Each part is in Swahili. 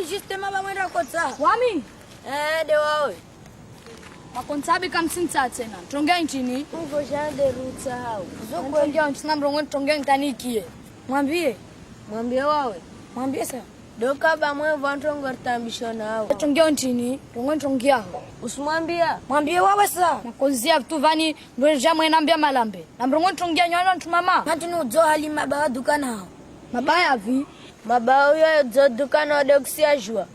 juste maba mwenda kotsa. Wami? De wawe. Makonsabi kamsinta tena. Tongea nchini. Mungu jande ruta hao. Tongea nchini mrongo tongea ntanikie. Mwambie. Mwambie wawe. Mwambie sasa. Doka ba mwe vantongo rtambishona hao. Tongea nchini. Tongea. Usimwambia. Mwambie wawe sasa. Makonzia tu vani ndoja mwe nambia malambe. Na mrongo tongea nywana ntumama. Matini udzo hali maba dukana hao. Mabaya vi. Maba uyo dzo dukana odoksia jua.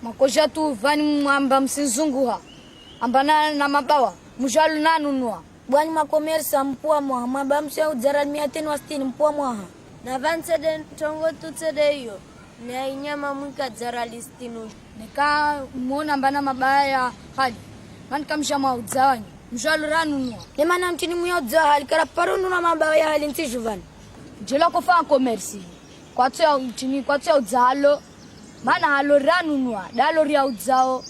Makoja tu vani mwamba msizunguha. Ambana na mabawa. Mujalu nanunua. Bwani makomersa mpua mwa. Maba msia udzara 160 mpua mwa. Na vansede tongo tutsede hiyo. Na inyama mwika dzara listinu. Nika muona mbana mabaya hadi. Mani kamsha maudzawani. Mujalu ranunua. Nemana mtini muyo dza hali kara parunu na maba ya hali nti juvani. Jela kofa komersi. Kwatu ya mtini, kwatu ya udzalo. Mana halo ranunua. Dalo ria udzao.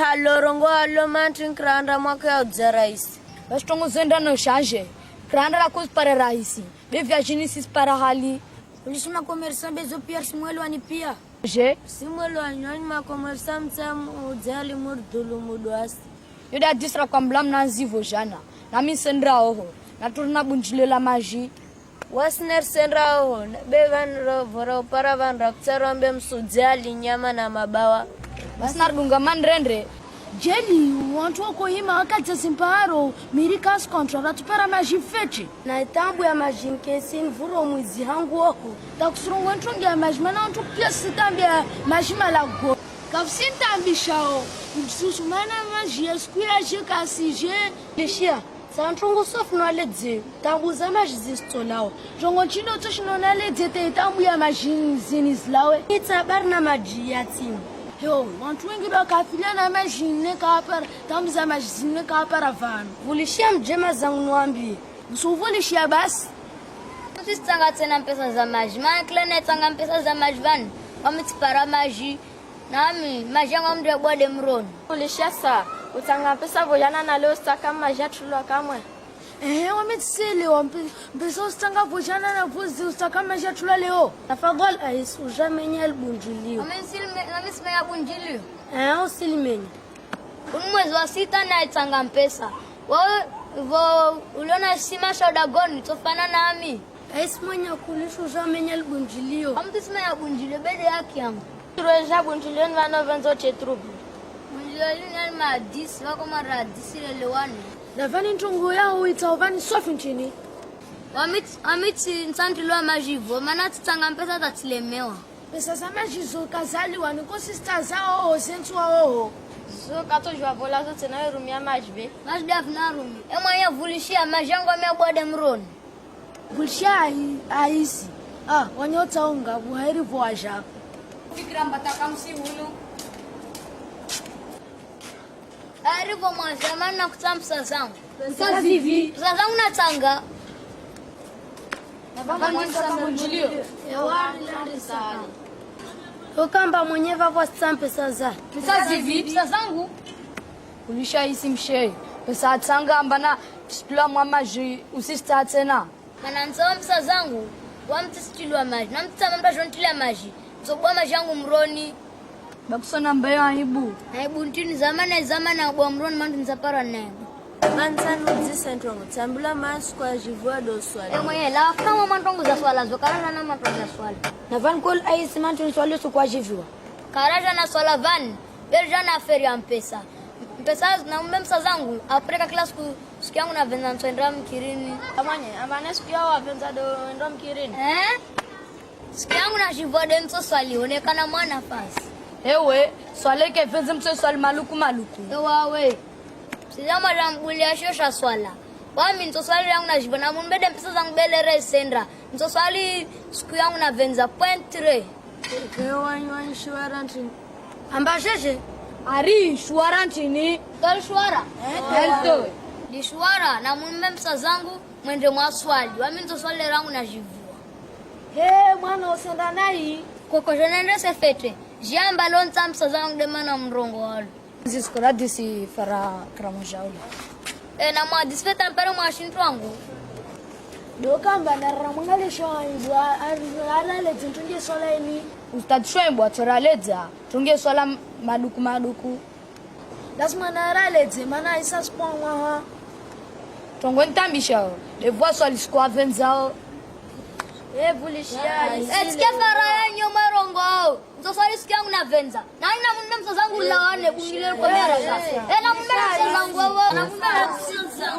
Halo rongo halo mantin kranda mwaka ya udzara isi. Bastongo zenda no shanje. Kranda la kuz para raisi. Bevia jinisis para hali. Ulisuma komersa bezo pia simwelo ani pia. Je? Simwelo anyoni makomersa mtamu udzali murdulu muduasi. Yoda disra kwa mblam na zivo jana. Na mi sendra oho. Na turna bunjile la maji. Wasner sendra oho. Bevan rovoro para van rakterombe msudzali nyama na mabawa. Basnar dunga mandrendre. Jeli, wantu wako hima wakati simparo mirikas kontra ratupara maji fete. Na itambu ya maji mkesi nvuro mwizi hangu wako. Takusurungu ntungi ya maji mana wantu pia sitambi ya maji malago. Kafsinta ambishao. Msusumana maji ya skwira je kasi je. Lishia, sa ntungu sofu no aledze. Tambu za maji zistolao. Jongo chino toshino na ledze te itambu ya maji zinizlawe. Itabar na maji ya timu. Yo, wantu wengi wakafilia na majine kapara, tamza majine kapara vano. Vulishia mjema zangu nwambi. Msuvulishia basi. Sisi tanga tena pesa za maji. Maana kila na tanga pesa za maji vani. Wamitipara maji. Nami maji yangu mdwe bwade mroni. Vulishia saa. Utanga pesa vojana na leo staka maji atulwa kamwe. Wametisele wampesa ustang vojana na vozi ustaka maji atulwa leo. Tafadhali ais ujamenye albunjulio. Namisime ya bunjilio. Usilimenya. Mwezi wa 6 na tanga pesa. Wewe uliona sima shoda goni tofana nami. Ais mwenye kulisha ujamenye albunjulio. Amtisime ya bunjilio bede yake yangu. Turoja bunjulio nvano venzo chetrubu. Bunjilio ni ma 10 wako mara 10 lewani. Navani ntungu yao itaovani sofi nchini. Wamiti nsantilo majivo maana tanga pesa tatilemewa. Pesa za maji zo kazaliwa niko sister zao sentu wao. So kato jwa vola zote na rumia majbe. Majda vina rumi. Mwenye vulishia majango amebwade mroni. Vulishia aisi. Wanyota unga buheri voaja. Fikira mbataka msihulu. Arivo mwazamani na kutamsa zangu. Sasa hivi. Pesa zangu na tanga. Nabanza bunjilio. Ewani landi sana. Ukamba mwenye vavo pesa za. Pesa hivi. Pesa zangu. Ulisha isi mshe. Pesa tanga ambana tula mwamaji usista tena. Mana nsawa pesa zangu. Wamtistilwa maji. Na mtisa mamba jontila maji. Sobwa maji yangu mroni. Bakusona mbayo aibu. Aibu ntini zamani abwa mroni mandu nzapara nae. Mansanu zisentrongo. Tambula mansu kwa jivua do swali. Mwenye la kama mantongu za swala. Zokarana na mantongu za swala. Na van kol aisi mantu swali su kwa jivua. Karaja na swala van. Berja na aferi ya mpesa. Mpesa na mbemsa zangu. Apreka kila siku yangu na venza ntoendra mkirini. Kamanye, amane siku yao wapenza do endo mkirini. Siku yangu na jivua de mto swali. Onekana mwana fasi. Ewe, swale ke venze mse swali maluku. Ewa we. Sijama jambuli ya shosha swala. Wami nto swali yangu na jivua. Na mbede mpesa zangu belere sendra. Nto swali siku yangu na venza .3. Wanyi shuara ntini. Amba jeje? Ari, shuara nchini. Tol shuara? Elto. Di shuara na mwembe mpesa zangu mwende mwa swali. Wami nto swali rangu na jivua. Mwana usenda nai. Koko jenende se fete. Jamba lonta mpesa zangu de mana mrongo walo. Ziskora disi fara kramojauli. Na mwa disfeta mpere mwa shintu wangu. dokamba naramangale shoibu arale tunge swala ini Ustad Shoibu atoraleza tunge swala maduku lazima narale mana isa spongwa ha tongo ntambisha devoa swali siko avenzao Vulishia. Sikia faraya nyoma rongo. Msoswali sikia yangu na venza. Na ina munna msozangu lawane kungile kwa mera sasa. Na munna msozangu wewe. Na munna msozangu.